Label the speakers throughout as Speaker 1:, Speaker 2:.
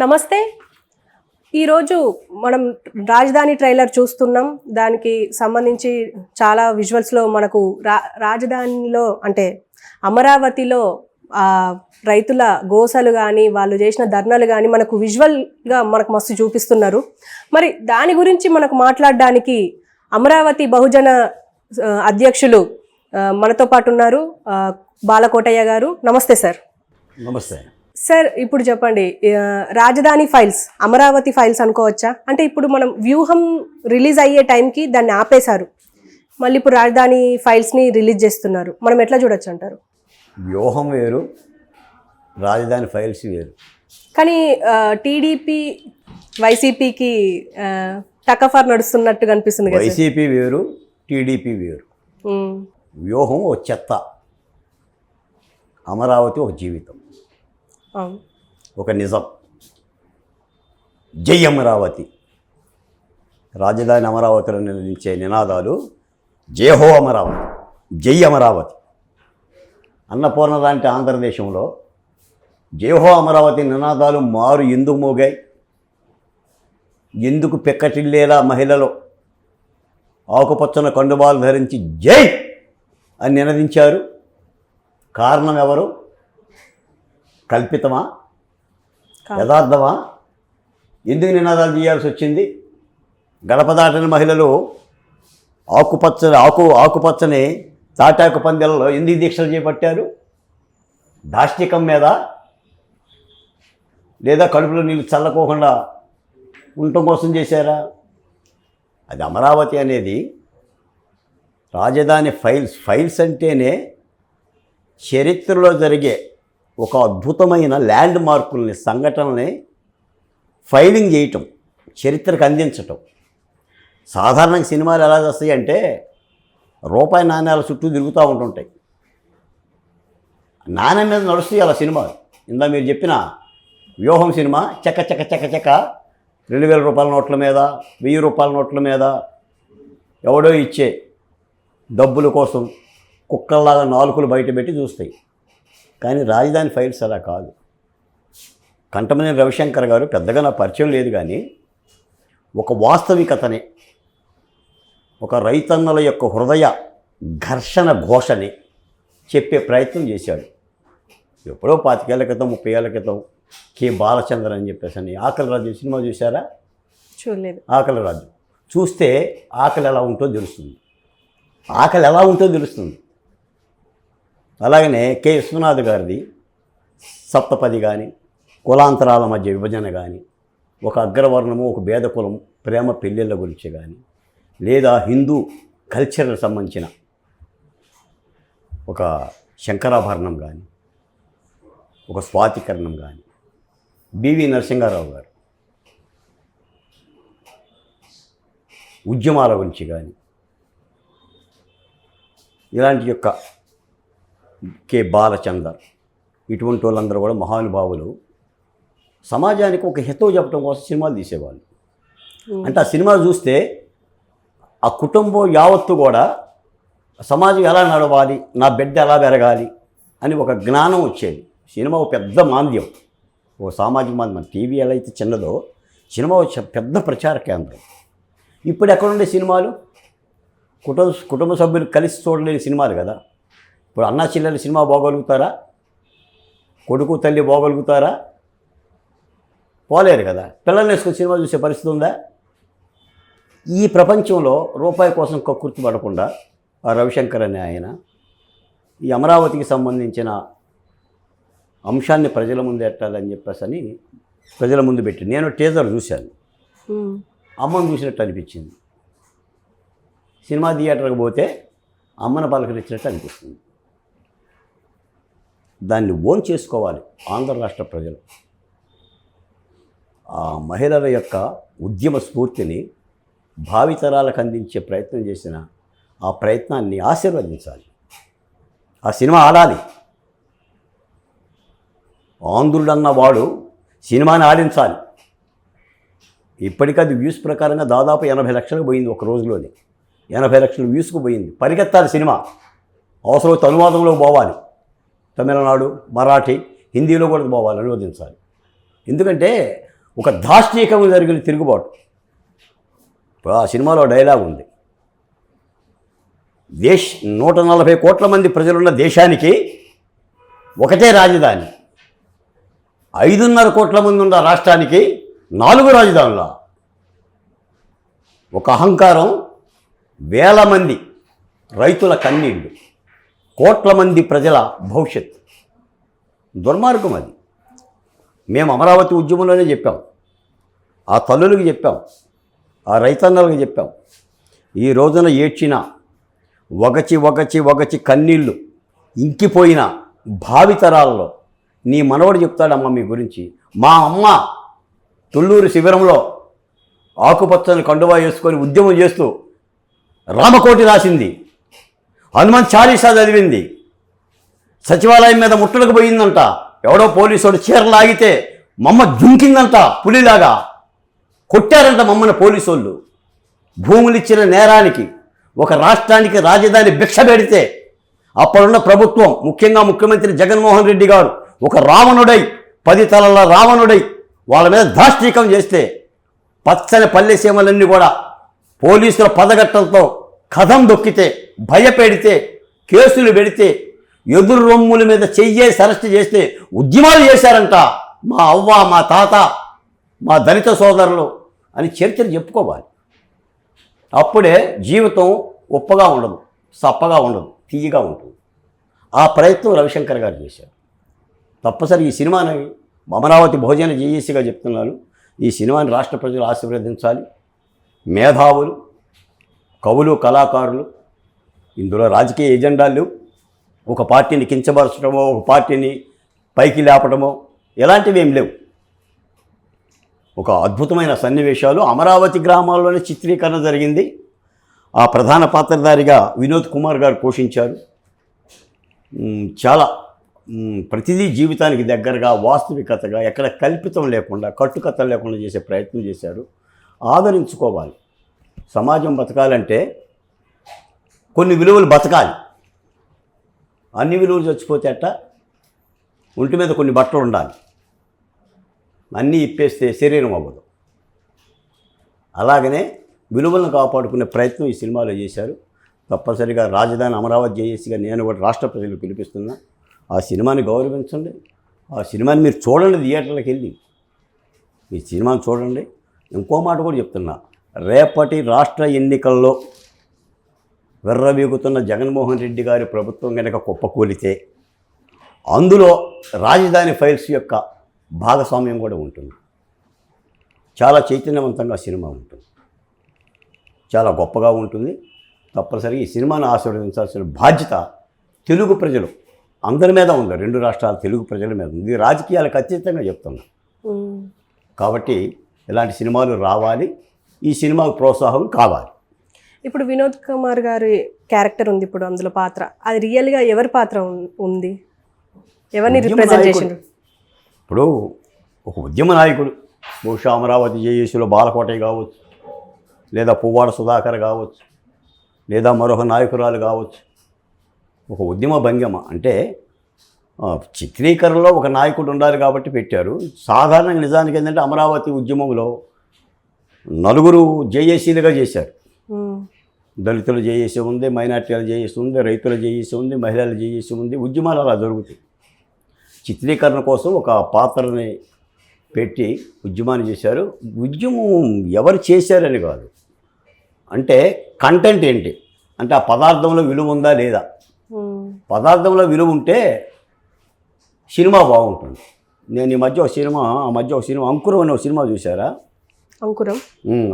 Speaker 1: నమస్తే. ఈరోజు మనం రాజధాని ట్రైలర్ చూస్తున్నాం. దానికి సంబంధించి చాలా విజువల్స్లో మనకు రాజధానిలో అంటే అమరావతిలో రైతుల గోసలు కానీ వాళ్ళు చేసిన ధర్నాలు కానీ మనకు విజువల్గా మనకు మస్తు చూపిస్తున్నారు. మరి దాని గురించి మనకు మాట్లాడడానికి అమరావతి బహుజన అధ్యక్షులు మనతో పాటు ఉన్నారు. బాలకోటయ్య గారు. నమస్తే సార్.
Speaker 2: నమస్తే
Speaker 1: సార్. ఇప్పుడు చెప్పండి, రాజధాని ఫైల్స్ అమరావతి ఫైల్స్ అనుకోవచ్చా? అంటే ఇప్పుడు మనం వ్యూహం రిలీజ్ అయ్యే టైంకి దాన్ని ఆపేశారు, మళ్ళీ ఇప్పుడు రాజధాని ఫైల్స్ని రిలీజ్ చేస్తున్నారు. మనం ఎట్లా చూడొచ్చు అంటారు?
Speaker 2: వ్యూహం వేరు, రాజధాని ఫైల్స్ వేరు.
Speaker 1: కానీ టీడీపీ వైసీపీకి టకఫర్ నడుస్తున్నట్టు కనిపిస్తుంది కదా.
Speaker 2: వైసీపీ వేరు, టీడీపీ వేరు. వ్యూహం ఒక చెత్త, అమరావతి ఒక జీవితం, ఒక నిజం. జై అమరావతి. రాజధాని అమరావతిలో నిలిచే నినాదాలు జయహో అమరావతి, జై అమరావతి. అన్నపూర్ణ లాంటి ఆంధ్రదేశంలో జయహో అమరావతి నినాదాలు మారు ఎందుకు మోగాయి? ఎందుకు పెక్కటిల్లేలా మహిళలు ఆకుపచ్చన కండువాలు ధరించి జై అని నినదించారు? కారణం ఎవరు? కల్పితమా, యథార్థమా? ఎందుకు నినాదాలు చేయాల్సి వచ్చింది? గడప దాటని మహిళలు ఆకుపచ్చని తాటాకు పందెలలో ఎందుకు దీక్షలు చేపట్టారు? దాష్టికం మీద, లేదా కడుపులో నీళ్ళు చల్లకోకుండా ఉండటం కోసం చేశారా? అది అమరావతి అనేది రాజధాని ఫైల్స్ అంటేనే చరిత్రలో జరిగే ఒక అద్భుతమైన ల్యాండ్ మార్కుల్ని, సంఘటనల్ని ఫైలింగ్ చేయటం, చరిత్రకు అందించటం. సాధారణంగా సినిమాలు ఎలా వస్తాయి అంటే రూపాయి నాణ్యాల చుట్టూ తిరుగుతూ ఉంటుంటాయి. నాణ్యం మీద నడుస్తాయి అలా సినిమాలు. ఇందా మీరు చెప్పిన వ్యూహం సినిమా చెక్క 2000 రూపాయల నోట్ల మీద, 1000 రూపాయల నోట్ల మీద ఎవడో ఇచ్చే డబ్బుల కోసం కుక్కల్లాగా నాలుకలు బయట పెట్టి చూస్తాయి. కానీ రాజధాని ఫైల్స్ అలా కాదు. కంటమనేని రవిశంకర్ గారు పెద్దగా నా పరిచయం లేదు, కానీ ఒక వాస్తవికతని, ఒక రైతన్నల యొక్క హృదయ ఘర్షణ ఘోషని చెప్పే ప్రయత్నం చేశాడు. ఎప్పుడో 25 ఏళ్ల క్రితం, 30 ఏళ్ల క్రితం కె బాలచంద్ర అని చెప్పేసి అని ఆకలి రాజు సినిమా చూసారా?
Speaker 1: చూడలేదు.
Speaker 2: ఆకలి రాజు చూస్తే ఆకలి ఎలా ఉంటుందో తెలుస్తుంది. ఆకలి ఎలా ఉంటుందో తెలుస్తుంది. అలాగనే కె విశ్వనాథ్ గారిది సప్తపది కానీ, కులాంతరాల మధ్య విభజన కానీ, ఒక అగ్రవర్ణము ఒక భేద కులం ప్రేమ పెళ్ళిళ్ళ గురించి కానీ, లేదా హిందూ కల్చర్కి సంబంధించిన ఒక శంకరాభరణం కానీ, ఒక స్వాతికరణం కానీ, బివి నరసింహారావు గారు ఉద్యమాల గురించి కానీ, ఇలాంటి యొక్క కె బాలచందర్, ఇటువంటి వాళ్ళందరూ కూడా మహానుభావులు సమాజానికి ఒక హితవు చెప్పడం కోసం సినిమాలు తీసేవాళ్ళు. అంటే ఆ సినిమా చూస్తే ఆ కుటుంబం యావత్తు కూడా సమాజం ఎలా నడవాలి, నా బిడ్డ ఎలా పెరగాలి అని ఒక జ్ఞానం వచ్చేది. సినిమా ఒక పెద్ద మాంద్యం, ఓ సామాజిక మాధ్యమం. టీవీ ఎలా అయితే చిన్నదో, సినిమా పెద్ద ప్రచార కేంద్రం. ఇప్పుడు ఎక్కడుండే సినిమాలు కుటుంబ సభ్యులు కలిసి చూడలేని సినిమాలు కదా. ఇప్పుడు అన్నా చెల్లెలు సినిమా పోగలుగుతారా? కొడుకు తల్లి పోగలుగుతారా? పోలేరు కదా. పిల్లల్ని వేసుకొని సినిమా చూసే పరిస్థితి ఉందా? ఈ ప్రపంచంలో రూపాయి కోసం కక్కుర్తి పడకుండా ఆ రవిశంకర్ అనే ఆయన ఈ అమరావతికి సంబంధించిన అంశాన్ని ప్రజల ముందు ఎట్టాలని చెప్పేసి అని ప్రజల ముందు పెట్టి, నేను టీజర్ చూశాను. అమ్మను చూసినట్టు అనిపించింది. సినిమా థియేటర్కి పోతే అమ్మను పలకరించినట్టు అనిపిస్తుంది. దాన్ని ఓన్ చేసుకోవాలి ఆంధ్ర రాష్ట్ర ప్రజలు. ఆ మహిళల యొక్క ఉద్యమ స్ఫూర్తిని భావితరాలకు అందించే ప్రయత్నం చేసిన ఆ ప్రయత్నాన్ని ఆశీర్వదించాలి. ఆ సినిమా ఆడాలి. ఆంధ్రుడన్న వాడు సినిమాని ఆడించాలి. ఇప్పటికది వ్యూస్ ప్రకారంగా దాదాపు 80 లక్షలకు పోయింది ఒక రోజులోనే. 80 లక్షల వ్యూస్కు పోయింది. పరిగెత్తాలి సినిమా. అవసరమైతే అనువాదంలో పోవాలి. తమిళనాడు, మరాఠీ, హిందీలో కూడా పోవాలి, అనువదించాలి. ఎందుకంటే ఒక దాష్టీకంగా జరిగిన తిరుగుబాటు. ఇప్పుడు ఆ సినిమాలో డైలాగ్ ఉంది, 140 కోట్ల మంది ప్రజలున్న దేశానికి ఒకటే రాజధాని, 5.5 కోట్ల మంది ఉన్న రాష్ట్రానికి 4 రాజధానుల. ఒక అహంకారం, వేల మంది రైతుల కన్నీళ్ళు, కోట్ల మంది ప్రజల భవిష్యత్తు. దుర్మార్గం అది. మేము అమరావతి ఉద్యమంలోనే చెప్పాం, ఆ తల్లులకు చెప్పాం, ఆ రైతన్నలకు చెప్పాం. ఈ రోజున ఏడ్చిన వగచి కన్నీళ్ళు ఇంకిపోయిన భావితరాల్లో నీ మనవడు చెప్తాడమ్మ మీ గురించి. మా అమ్మ తుళ్ళూరు శిబిరంలో ఆకుపచ్చని కండువా వేసుకొని ఉద్యమం చేస్తూ రామకోటి రాసింది, హనుమంత్ చాలీసా చదివింది, సచివాలయం మీద ముట్టలకు పోయిందంట, ఎవడో పోలీసుడు చీర లాగితే మమ్మ జుంకిందంట, పులిలాగా కొట్టారంట మమ్మల్ని పోలీసు వాళ్ళు. భూములు ఇచ్చిన నేరానికి ఒక రాష్ట్రానికి రాజధాని భిక్ష పెడితే అప్పుడున్న ప్రభుత్వం, ముఖ్యంగా ముఖ్యమంత్రి జగన్మోహన్ రెడ్డి గారు ఒక రావణుడై, 10 తలల రావణుడై వాళ్ళ మీద దాష్టీకం చేస్తే పచ్చని పల్లె సీమలన్నీ కూడా పోలీసుల పదగట్టలతో కథం దొక్కితే, భయపెడితే, కేసులు పెడితే, ఎదురు రొమ్ముల మీద చెయ్యేసి అరెస్ట్ చేస్తే ఉద్యమాలు చేశారంట మా అవ్వ, మా తాత, మా దళిత సోదరులు అని చరిత్ర చెప్పుకోవాలి. అప్పుడే జీవితం ఉప్పగా ఉండదు, సప్పగా ఉండదు, తీయగా ఉంటుంది. ఆ ప్రయత్నం రవిశంకర్ గారు చేశారు. తప్పనిసరి ఈ సినిమాని అమరావతి బహుజన జేఏసీగా చెప్తున్నాను, ఈ సినిమాని రాష్ట్ర ప్రజలు ఆశీర్వదించాలి. మేధావులు, కవులు, కళాకారులు, ఇందులో రాజకీయ ఎజెండాలు లేవు. ఒక పార్టీని కించపరచడమో, ఒక పార్టీని పైకి లేపడమో ఇలాంటివి ఏం లేవు. ఒక అద్భుతమైన సన్నివేశాలు అమరావతి గ్రామాల్లోనే చిత్రీకరణ జరిగింది. ఆ ప్రధాన పాత్రధారిగా వినోద్ కుమార్ గారు పోషించారు. చాలా ప్రతిదీ జీవితానికి దగ్గరగా, వాస్తవికతగా, ఎక్కడ కల్పితం లేకుండా, కట్టుకథలు లేకుండా చేసే ప్రయత్నం చేశారు. ఆదరించుకోవాలి. సమాజం బతకాలంటే కొన్ని విలువలు బతకాలి. అన్ని విలువలు చచ్చిపోతే అట్ట, ఒంటి మీద కొన్ని బట్టలు ఉండాలి. అన్నీ ఇప్పేస్తే శరీరం అవ్వదు. అలాగనే విలువలను కాపాడుకునే ప్రయత్నం ఈ సినిమాలో చేశారు. తప్పనిసరిగా రాజధాని అమరావతి జేఏసీగా నేను కూడా రాష్ట్ర ప్రజలకు పిలిపిస్తున్నా, ఆ సినిమాని గౌరవించండి. ఆ సినిమాని మీరు చూడండి, థియేటర్లకు వెళ్ళి ఈ సినిమాని చూడండి. ఇంకో మాట కూడా చెప్తున్నా, రేపటి రాష్ట్ర ఎన్నికల్లో వెర్రవీగుతున్న జగన్మోహన్ రెడ్డి గారి ప్రభుత్వం కనుక కుప్పకూలితే అందులో రాజధాని ఫైల్స్ యొక్క భాగస్వామ్యం కూడా ఉంటుంది. చాలా చైతన్యవంతంగా సినిమా ఉంటుంది, చాలా గొప్పగా ఉంటుంది. తప్పనిసరిగా ఈ సినిమాను ఆశీర్వదించాల్సిన బాధ్యత తెలుగు ప్రజలు అందరి మీద ఉంది. 2 రాష్ట్రాల తెలుగు ప్రజల మీద ఉంది. రాజకీయాలకు అతీతంగా చెప్తున్నా. కాబట్టి ఇలాంటి సినిమాలు రావాలి, ఈ సినిమాకు ప్రోత్సాహం కావాలి.
Speaker 1: ఇప్పుడు వినోద్ కుమార్ గారి క్యారెక్టర్ ఉంది, ఇప్పుడు అందులో పాత్ర, అది రియల్గా ఎవరి పాత్ర ఉంది? ఎవరిని రిప్రజెంట్ చేసిండ్రు?
Speaker 2: ఇప్పుడు ఒక ఉద్యమ నాయకుడు, బహుశా అమరావతి జేఏసీలో బాలకోటయ్య కావచ్చు, లేదా పువ్వాడ సుధాకర్ కావచ్చు, లేదా మరొక నాయకురాలు కావచ్చు. ఒక ఉద్యమ భంగిమ అంటే చిత్రీకరణలో ఒక నాయకుడు ఉండాలి కాబట్టి పెట్టారు. సాధారణంగా నిజానికి ఏంటంటే అమరావతి ఉద్యమంలో 4 జేఏసీలుగా చేశారు. దళితుల జేఏసీ ఉంది, మైనార్టీల జేఏసీ ఉంది, రైతుల జేఏసీ ఉంది, మహిళల జేఏసీ ఉంది. ఉద్యమాలు అలా జరుగుతాయి. చిత్రీకరణ కోసం ఒక పాత్రని పెట్టి ఉద్యమాన్ని చేశారు. ఉద్యమం ఎవరు చేశారని కాదు, అంటే కంటెంట్ ఏంటి అంటే ఆ పదార్థంలో విలువ ఉందా లేదా. పదార్థంలో విలువ ఉంటే సినిమా బాగుంటుంది. నేను ఈ మధ్య ఒక సినిమా అంకురం అనే ఒక సినిమా చూసారా?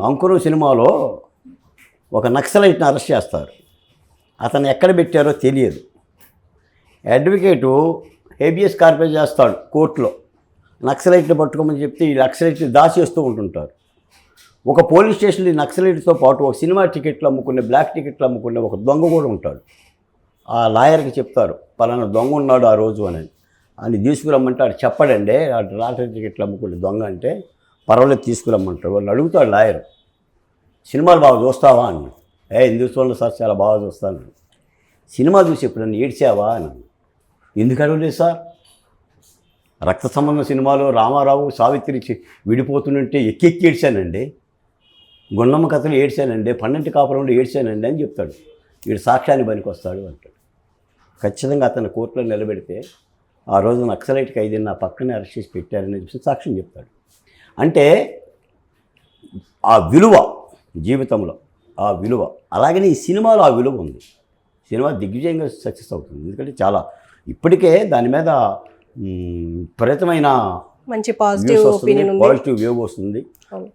Speaker 2: అంకురం సినిమాలో ఒక నక్సలైట్ని అరెస్ట్ చేస్తారు. అతను ఎక్కడ పెట్టారో తెలియదు. అడ్వకేటు హేబియస్ కార్పస్ చేస్తాడు కోర్టులో, నక్సలైట్ని పట్టుకోమని చెప్తే ఈ నక్సలైట్ని దాచేస్తూ ఉంటుంటారు. ఒక పోలీస్ స్టేషన్లో నక్సలైట్తో పాటు ఒక సినిమా టికెట్లు అమ్ముకునే, బ్లాక్ టికెట్లు అమ్ముకునే ఒక దొంగ కూడా ఉంటాడు. ఆ లాయర్కి చెప్తారు, పలానా దొంగ ఉన్నాడు ఆ రోజు అని తీసుకురమ్మంటే ఆడు చెప్పడండి, ఆడు లాటరీ టికెట్లు అమ్ముకునే దొంగ అంటే పర్వాలేదు తీసుకురమ్మంటాడు. వాళ్ళు అడుగుతాడు లాయర్, సినిమాలు బాగా చూస్తావా అని. ఎందుకు చూడండి సార్, చాలా బాగా చూస్తాను. సినిమా చూసి ఎప్పుడన్నా ఏడ్చావా అని. ఎందుకు అడగలేదు సార్, రక్త సంబంధం సినిమాలో రామారావు సావిత్రి విడిపోతుంటే ఎక్కి ఏడ్చానండి, గుండమ్మ కథలు ఏడ్చానండి, పన్నెంటి కాపురంలో ఏడ్చానండి అని చెప్తాడు. వీడు సాక్ష్యాన్ని పనికి వస్తాడు అంటాడు. ఖచ్చితంగా అతను కోర్టులో నిలబెడితే ఆ రోజు నక్సలైట్ ఖైదీని నా పక్కనే అరెస్ట్ చేసి పెట్టారని చెప్పి సాక్ష్యం చెప్తాడు. అంటే ఆ విలువ జీవితంలో, ఆ విలువ, అలాగనే ఈ సినిమాలో ఆ విలువ ఉంది. సినిమా దిగ్విజయంగా సక్సెస్ అవుతుంది. ఎందుకంటే చాలా ఇప్పటికే దాని మీద విపరీతమైన
Speaker 1: మంచి పాజిటివ్ ఒపీనియన్ ఉంది,
Speaker 2: పాజిటివ్ వేవ్ వస్తుంది.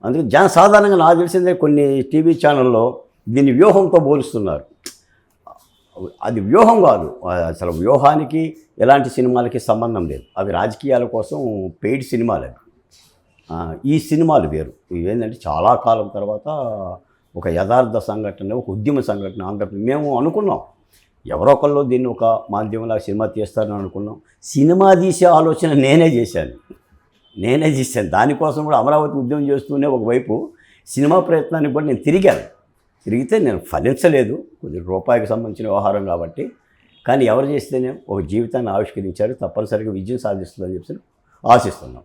Speaker 2: అందుకే సాధారణంగా నాకు తెలిసిందే కొన్ని టీవీ ఛానల్లో దీన్ని వ్యూహంతో పోలుస్తున్నారు. అది వ్యూహం కాదు, అసలు వ్యూహానికి ఎలాంటి సినిమాలకి సంబంధం లేదు. అవి రాజకీయాల కోసం పెయిడ్ సినిమాలు అవి. ఈ సినిమాలు వేరు. ఇవేంటంటే చాలా కాలం తర్వాత ఒక యథార్థ సంఘటన, ఒక ఉద్యమ సంఘటన. ఆంధ్రప్రదేశ్ మేము అనుకున్నాం ఎవరో ఒకళ్ళు దీన్ని ఒక మాధ్యమంలో సినిమా తీస్తారని అనుకున్నాం. సినిమా తీసే ఆలోచన నేనే చేశాను. దానికోసం కూడా అమరావతి ఉద్యమం చేస్తూనే ఒకవైపు సినిమా ప్రయత్నానికి కూడా నేను తిరిగితే నేను ఫలించలేదు. కొద్ది రూపాయికి సంబంధించిన వ్యవహారం కాబట్టి. కానీ ఎవరు చేస్తేనే ఒక జీవితాన్ని ఆవిష్కరించారు, తప్పనిసరిగా విజయం సాధిస్తుందని చెప్పి ఆశిస్తున్నాం.